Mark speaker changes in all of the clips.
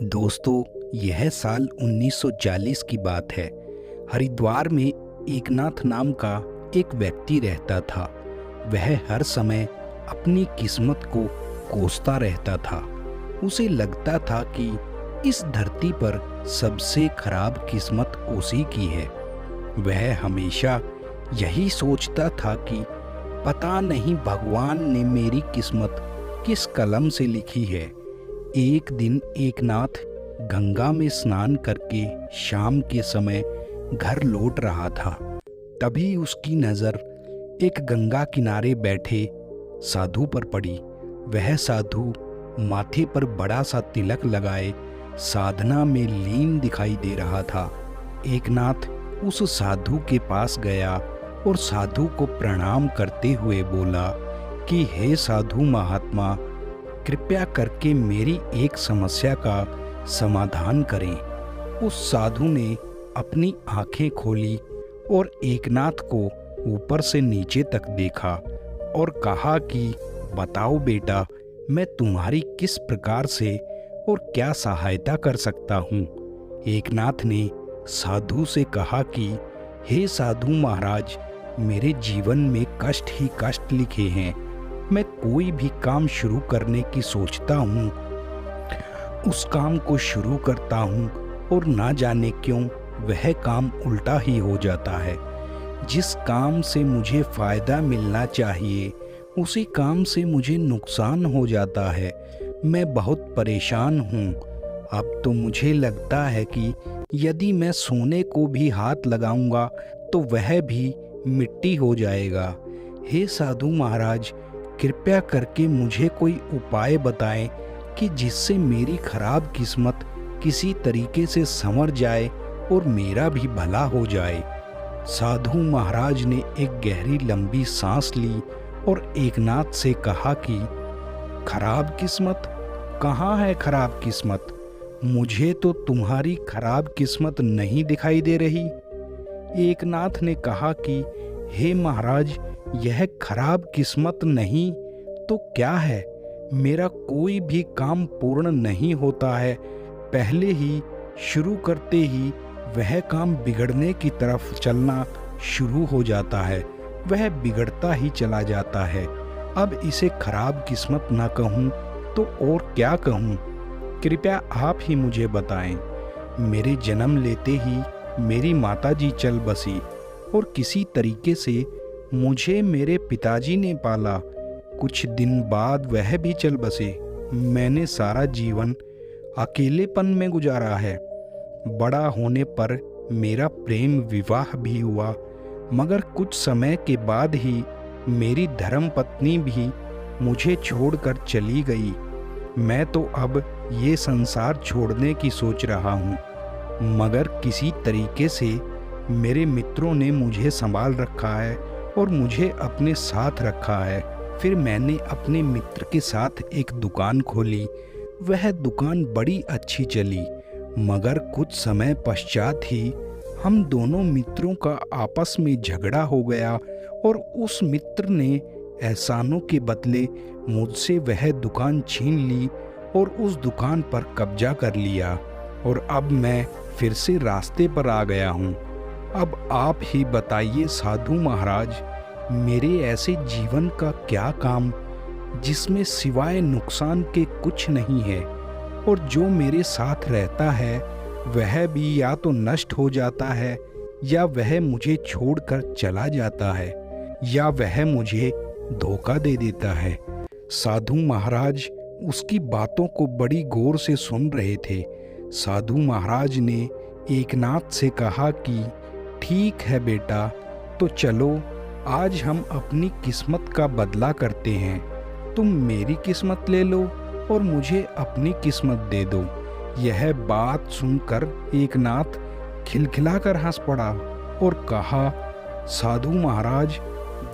Speaker 1: दोस्तों, यह साल 1940 की बात है। हरिद्वार में एकनाथ नाम का एक व्यक्ति रहता था। वह हर समय अपनी किस्मत को कोसता रहता था। उसे लगता था कि इस धरती पर सबसे खराब किस्मत उसी की है। वह हमेशा यही सोचता था कि पता नहीं भगवान ने मेरी किस्मत किस कलम से लिखी है। एक दिन एकनाथ गंगा में स्नान करके शाम के समय घर लौट रहा था। तभी उसकी नज़र एक गंगा किनारे बैठे साधु पर पड़ी। वह साधु माथे पर बड़ा सा तिलक लगाए साधना में लीन दिखाई दे रहा था। एकनाथ उस साधु के पास गया और साधु को प्रणाम करते हुए बोला कि हे साधु महात्मा, कृपया करके मेरी एक समस्या का समाधान करें। उस साधु ने अपनी आंखें खोली और एकनाथ को ऊपर से नीचे तक देखा और कहा कि बताओ बेटा, मैं तुम्हारी किस प्रकार से और क्या सहायता कर सकता हूँ। एकनाथ ने साधु से कहा कि हे साधु महाराज, मेरे जीवन में कष्ट ही कष्ट लिखे हैं। मैं कोई भी काम शुरू करने की सोचता हूँ, उस काम को शुरू करता हूँ और ना जाने क्यों वह काम उल्टा ही हो जाता है। जिस काम से मुझे फ़ायदा मिलना चाहिए उसी काम से मुझे नुकसान हो जाता है। मैं बहुत परेशान हूँ। अब तो मुझे लगता है कि यदि मैं सोने को भी हाथ लगाऊंगा तो वह भी मिट्टी हो जाएगा। हे साधु महाराज, कृपया करके मुझे कोई उपाय बताएं कि जिससे मेरी खराब किस्मत किसी तरीके से संवर जाए और मेरा भी भला हो जाए। साधु महाराज ने एक गहरी लंबी सांस ली और एकनाथ से कहा कि खराब किस्मत? कहाँ है खराब किस्मत? मुझे तो तुम्हारी खराब किस्मत नहीं दिखाई दे रही। एकनाथ ने कहा कि हे महाराज, यह खराब किस्मत नहीं तो क्या है? मेरा कोई भी काम पूर्ण नहीं होता है। पहले ही शुरू करते ही वह काम बिगड़ने की तरफ चलना शुरू हो जाता है। वह बिगड़ता ही चला जाता है। अब इसे खराब किस्मत ना कहूँ तो और क्या कहूँ? कृपया आप ही मुझे बताएं। मेरे जन्म लेते ही मेरी माताजी चल बसी और किसी तरीके से मुझे मेरे पिताजी ने पाला। कुछ दिन बाद वह भी चल बसे। मैंने सारा जीवन अकेलेपन में गुजारा है। बड़ा होने पर मेरा प्रेम विवाह भी हुआ, मगर कुछ समय के बाद ही मेरी धर्मपत्नी भी मुझे छोड़कर चली गई। मैं तो अब ये संसार छोड़ने की सोच रहा हूँ, मगर किसी तरीके से मेरे मित्रों ने मुझे संभाल रखा है और मुझे अपने साथ रखा है। फिर मैंने अपने मित्र के साथ एक दुकान खोली। वह दुकान बड़ी अच्छी चली, मगर कुछ समय पश्चात ही हम दोनों मित्रों का आपस में झगड़ा हो गया और उस मित्र ने एहसानों के बदले मुझसे वह दुकान छीन ली और उस दुकान पर कब्जा कर लिया और अब मैं फिर से रास्ते पर आ गया हूँ। अब आप ही बताइए साधु महाराज, मेरे ऐसे जीवन का क्या काम जिसमें सिवाय नुकसान के कुछ नहीं है, और जो मेरे साथ रहता है वह भी या तो नष्ट हो जाता है या वह मुझे छोड़कर चला जाता है या वह मुझे धोखा दे देता है। साधु महाराज उसकी बातों को बड़ी गौर से सुन रहे थे। साधु महाराज ने एकनाथ से कहा कि ठीक है बेटा, तो चलो आज हम अपनी किस्मत का बदला करते हैं। तुम मेरी किस्मत ले लो और मुझे अपनी किस्मत दे दो। यह बात सुनकर एकनाथ खिलखिलाकर हंस पड़ा और कहा, साधु महाराज,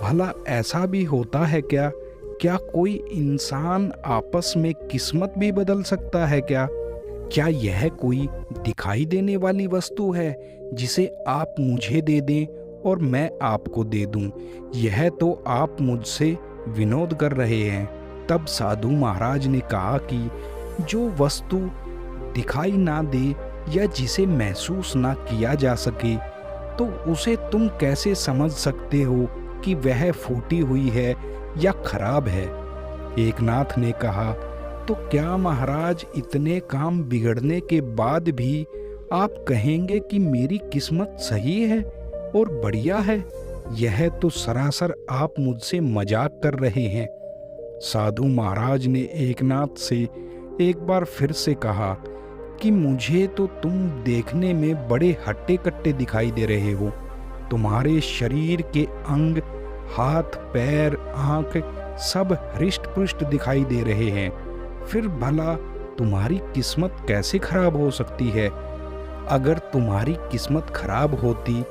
Speaker 1: भला ऐसा भी होता है क्या? क्या कोई इंसान आपस में किस्मत भी बदल सकता है क्या? क्या यह कोई दिखाई देने वाली वस्तु है जिसे आप मुझे दे दें और मैं आपको दे दूं? यह तो आप मुझसे विनोद कर रहे हैं। तब साधु महाराज ने कहा कि जो वस्तु दिखाई ना दे या जिसे महसूस ना किया जा सके, तो उसे तुम कैसे समझ सकते हो कि वह फूटी हुई है या खराब है? एकनाथ ने कहा, तो क्या महाराज इतने काम बिगड़ने के बाद भी आप कहेंगे कि मेरी किस्मत सही है और बढ़िया है? यह तो सरासर आप मुझसे मजाक कर रहे हैं। साधु महाराज ने एकनाथ से एक बार फिर से कहा कि मुझे तो तुम देखने में बड़े हट्टे कट्टे दिखाई दे रहे हो। तुम्हारे शरीर के अंग, हाथ, पैर, आंख सब हृष्ट पुष्ट दिखाई दे रहे हैं। फिर भला तुम्हारी किस्मत कैसे खराब हो सकती है? अगर तुम्हारी किस्मत खराब होती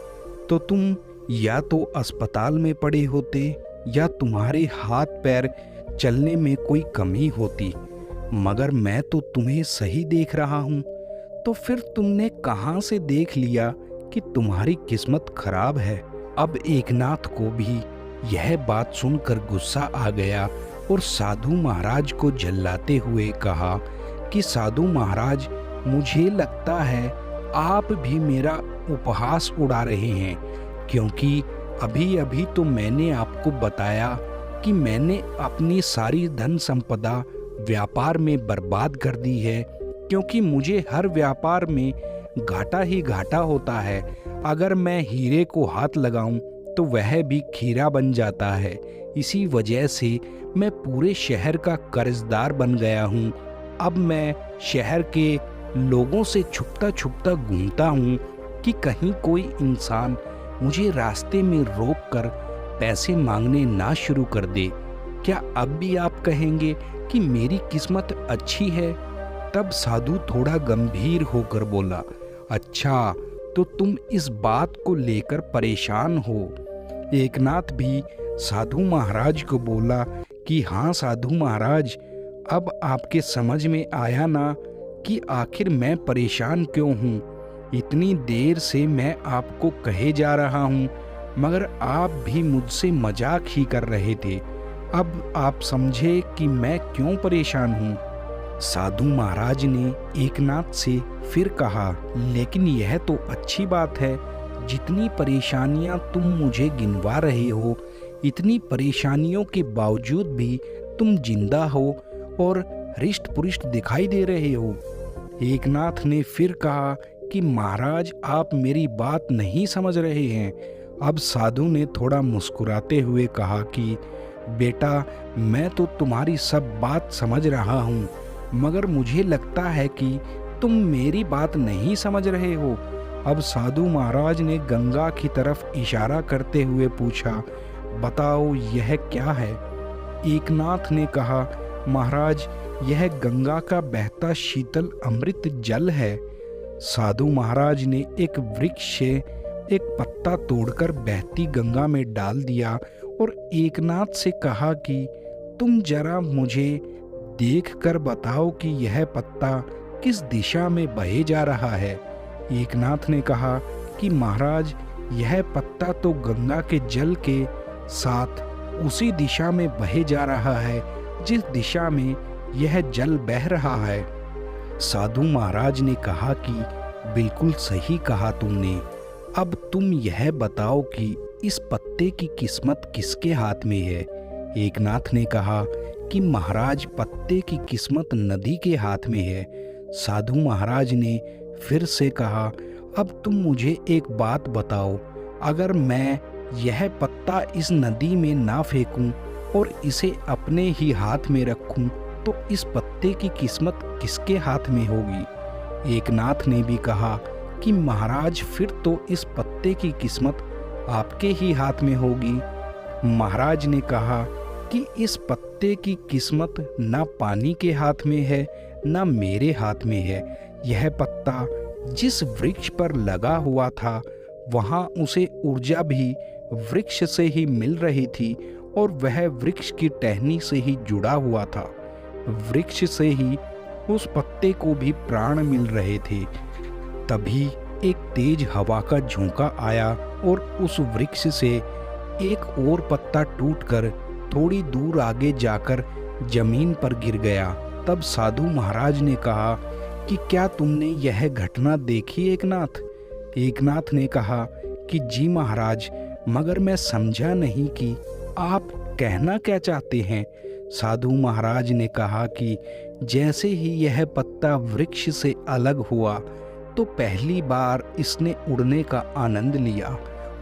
Speaker 1: तो तुम या तो अस्पताल में पड़े होते या तुम्हारे हाथ पैर चलने में कोई कमी होती, मगर मैं तो तुम्हें सही देख रहा हूँ। तो फिर तुमने कहाँ से देख लिया कि तुम्हारी किस्मत खराब है? अब एकनाथ को भी यह बात सुनकर गुस्सा आ गया और साधु महाराज को झल्लाते हुए कहा कि साधु महाराज, मुझे लगता है आप भी मेरा उपहास उड़ा रहे हैं, क्योंकि अभी अभी तो मैंने आपको बताया कि मैंने अपनी सारी धन संपदा व्यापार में बर्बाद कर दी है, क्योंकि मुझे हर व्यापार में घाटा ही घाटा होता है। अगर मैं हीरे को हाथ लगाऊं तो वह भी खीरा बन जाता है। इसी वजह से मैं पूरे शहर का कर्जदार बन गया हूं। अब मैं शहर के लोगों से छुपता छुपता घूमता हूं कि कहीं कोई इंसान मुझे रास्ते में रोककर पैसे मांगने ना शुरू कर दे। क्या अब भी आप कहेंगे कि मेरी किस्मत अच्छी है? तब साधु थोड़ा गंभीर होकर बोला, अच्छा, तो तुम इस बात को लेकर परेशान हो? एकनाथ भी साधु महाराज को बोला कि हाँ साधु महाराज, अब आपके समझ में आया ना कि आखिर मैं परेशान क्यों हूँ। इतनी देर से मैं आपको कहे जा रहा हूँ, मगर आप भी मुझसे मजाक ही कर रहे थे। अब आप समझे कि मैं क्यों परेशान हूँ। साधु महाराज ने एकनाथ से फिर कहा, लेकिन यह तो अच्छी बात है, जितनी परेशानियां तुम मुझे गिनवा रहे हो, इतनी परेशानियों के बावजूद भी तुम जिंदा हो और हृष्ट पुष्ट दिखाई दे रहे हो। एकनाथ ने फिर कहा कि महाराज, आप मेरी बात नहीं समझ रहे हैं। अब साधु ने थोड़ा मुस्कुराते हुए कहा कि बेटा, मैं तो तुम्हारी सब बात समझ रहा हूँ, मगर मुझे लगता है कि तुम मेरी बात नहीं समझ रहे हो। अब साधु महाराज ने गंगा की तरफ इशारा करते हुए पूछा, बताओ यह क्या है? एकनाथ ने कहा, महाराज, यह गंगा का बहता शीतल अमृत जल है। साधु महाराज ने एक वृक्ष से एक पत्ता तोड़कर बहती गंगा में डाल दिया और एकनाथ से कहा कि तुम जरा मुझे देख कर बताओ कि यह पत्ता किस दिशा में बहे जा रहा है। एकनाथ ने कहा कि महाराज, यह पत्ता तो गंगा के जल के साथ उसी दिशा में बहे जा रहा है जिस दिशा में यह जल बह रहा है। साधु महाराज ने कहा कि बिल्कुल सही कहा तुमने। अब तुम यह बताओ कि इस पत्ते की किस्मत किसके हाथ में है? एकनाथ ने कहा कि महाराज, पत्ते की किस्मत नदी के हाथ में है। साधु महाराज ने फिर से कहा, अब तुम मुझे एक बात बताओ, अगर मैं यह पत्ता इस नदी में ना फेंकूं और इसे अपने ही हाथ में रखूं, तो इस पत्ते की किस्मत किसके हाथ में होगी? एकनाथ ने भी कहा कि महाराज, फिर तो इस पत्ते की किस्मत आपके ही हाथ में होगी। महाराज ने कहा कि इस पत्ते की किस्मत ना पानी के हाथ में है, ना मेरे हाथ में है। यह पत्ता जिस वृक्ष पर लगा हुआ था, वहाँ उसे ऊर्जा भी वृक्ष से ही मिल रही थी और वह वृक्ष की टहनी से ही जुड़ा हुआ था। वृक्ष से ही उस पत्ते को भी प्राण मिल रहे थे। तभी एक तेज हवा का झोंका आया और उस वृक्ष से एक और पत्ता टूटकर थोड़ी दूर आगे जाकर जमीन पर गिर गया। तब साधु महाराज ने कहा कि क्या तुमने यह घटना देखी एकनाथ? एकनाथ ने कहा कि जी महाराज, मगर मैं समझा नहीं कि आप कहना क्या चाहते हैं। साधु महाराज ने कहा कि जैसे ही यह पत्ता वृक्ष से अलग हुआ तो पहली बार इसने उड़ने का आनंद लिया,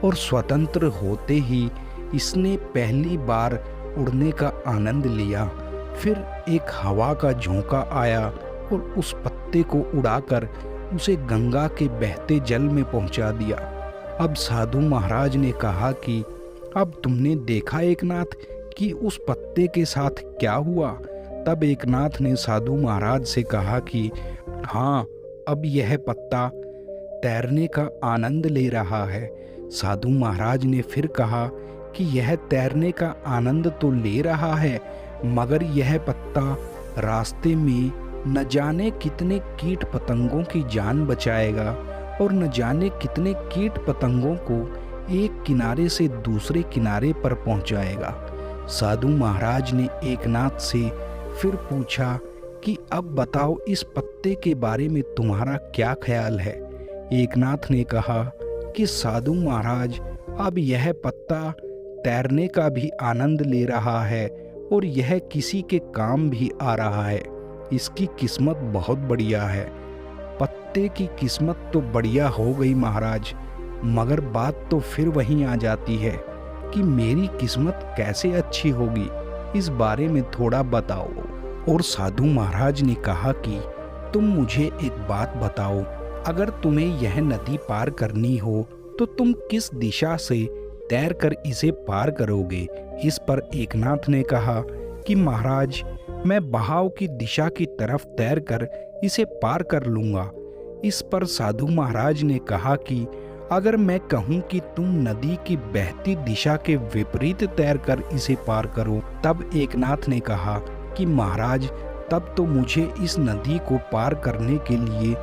Speaker 1: और स्वतंत्र होते ही इसने पहली बार उड़ने का आनंद लिया। फिर एक हवा का झोंका आया और उस पत्ते को उड़ाकर उसे गंगा के बहते जल में पहुंचा दिया। अब साधु महाराज ने कहा कि अब तुमने देखा एकनाथ कि उस पत्ते के साथ क्या हुआ? तब एकनाथ ने साधु महाराज से कहा कि हाँ, अब यह पत्ता तैरने का आनंद ले रहा है। साधु महाराज ने फिर कहा कि यह तैरने का आनंद तो ले रहा है, मगर यह पत्ता रास्ते में न जाने कितने कीट पतंगों की जान बचाएगा और न जाने कितने कीट पतंगों को एक किनारे से दूसरे किनारे पर पहुंचाएगा। साधु महाराज ने एकनाथ से फिर पूछा कि अब बताओ, इस पत्ते के बारे में तुम्हारा क्या ख्याल है? एकनाथ ने कहा कि साधु महाराज, अब यह पत्ता तैरने का भी आनंद ले रहा है और यह किसी के काम भी आ रहा है। इसकी किस्मत बहुत बढ़िया है। पत्ते की किस्मत तो बढ़िया हो गई महाराज, मगर बात तो फिर वहीं आ जाती है कि मेरी किस्मत कैसे अच्छी होगी, इस बारे में थोड़ा बताओ। और साधु महाराज ने कहा कि तुम मुझे एक बात बताओ, अगर तुम्हें यह नदी पार करनी हो तो तुम किस दिशा से तैरकर इसे पार करोगे? इस पर एकनाथ ने कहा कि महाराज, मैं बहाव की दिशा की तरफ तैरकर इसे पार कर लूंगा। इस पर साधु महाराज ने कहा कि अगर मैं कहूं कि तुम नदी की बहती दिशा के विपरीत तैरकर इसे पार करो, तब एकनाथ ने कहा कि महाराज, तब तो मुझे इस नदी को पार करने के लिए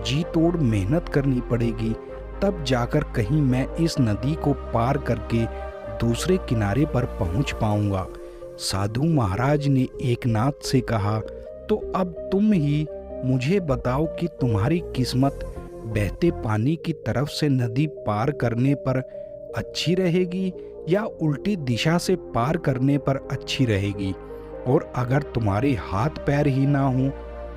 Speaker 1: जी तोड़ मेहनत करनी पड़ेगी, तब जाकर कहीं मैं इस नदी को पार करके दूसरे किनारे पर पहुंच पाऊंगा। साधु महाराज ने एकनाथ से कहा, तो अब तुम ही मुझे बताओ कि तुम्हारी किस्मत बहते पानी की तरफ से नदी पार करने पर अच्छी रहेगी या उल्टी दिशा से पार करने पर अच्छी रहेगी? और अगर तुम्हारे हाथ पैर ही ना हो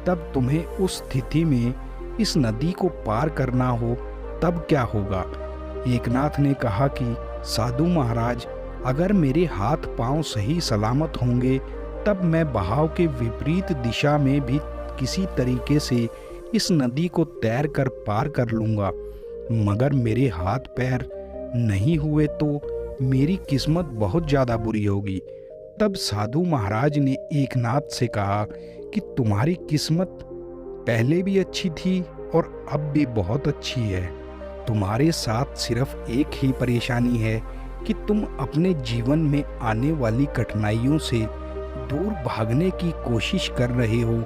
Speaker 1: तब तुम्हें उस स्थिति में इस नदी को पार करना हो, तब क्या होगा? एकनाथ ने कहा कि साधु महाराज, अगर मेरे हाथ पांव सही सलामत होंगे तब मैं बहाव के विपरीत दिशा में भी किसी तरीके से इस नदी को तैर कर पार कर लूँगा, मगर मेरे हाथ पैर नहीं हुए तो मेरी किस्मत बहुत ज़्यादा बुरी होगी। तब साधु महाराज ने एकनाथ से कहा कि तुम्हारी किस्मत पहले भी अच्छी थी और अब भी बहुत अच्छी है। तुम्हारे साथ सिर्फ एक ही परेशानी है कि तुम अपने जीवन में आने वाली कठिनाइयों से दूर भागने की कोशिश कर रहे हो,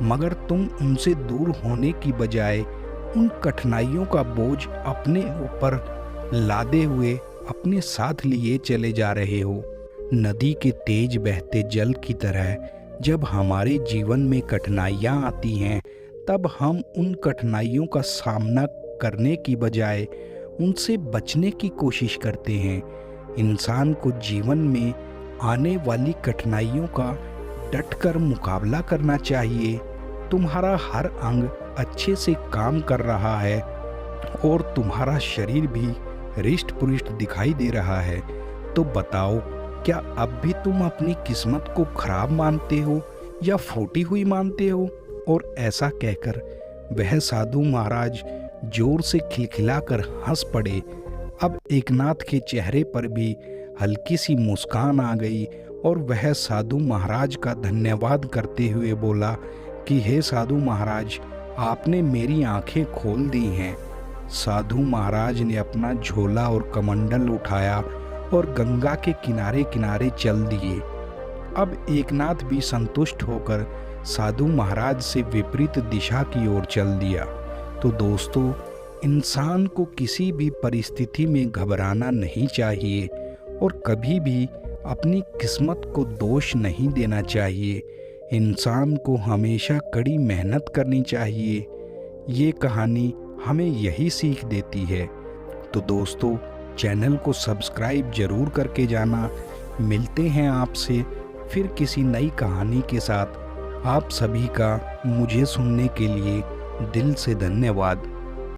Speaker 1: मगर तुम उनसे दूर होने की बजाय उन कठिनाइयों का बोझ अपने ऊपर लादे हुए अपने साथ लिए चले जा रहे हो। नदी के तेज बहते जल की तरह जब हमारे जीवन में कठिनाइयाँ आती हैं, तब हम उन कठिनाइयों का सामना करने की बजाय उनसे बचने की कोशिश करते हैं। इंसान को जीवन में आने वाली कठिनाइयों का डटकर मुकाबला करना चाहिए। तुम्हारा हर अंग अच्छे से काम कर रहा है और तुम्हारा शरीर भी हृष्ट पुष्ट दिखाई दे रहा है, तो बताओ, क्या अब भी तुम अपनी किस्मत को खराब मानते हो या फूटी हुई मानते हो? और ऐसा कहकर वह साधु महाराज जोर से खिलखिलाकर हंस पड़े। अब एकनाथ के चेहरे पर भी हल्की सी मुस्कान आ गई और वह साधु महाराज का धन्यवाद करते हुए बोला कि हे साधु महाराज, आपने मेरी आंखें खोल दी हैं। साधु महाराज ने अपना झोला और कमंडल उठाया और गंगा के किनारे किनारे चल दिए। अब एकनाथ भी संतुष्ट होकर साधु महाराज से विपरीत दिशा की ओर चल दिया। तो दोस्तों, इंसान को किसी भी परिस्थिति में घबराना नहीं चाहिए और कभी भी अपनी किस्मत को दोष नहीं देना चाहिए। इंसान को हमेशा कड़ी मेहनत करनी चाहिए। ये कहानी हमें यही सीख देती है। तो दोस्तों, चैनल को सब्सक्राइब ज़रूर करके जाना। मिलते हैं आपसे फिर किसी नई कहानी के साथ। आप सभी का मुझे सुनने के लिए दिल से धन्यवाद।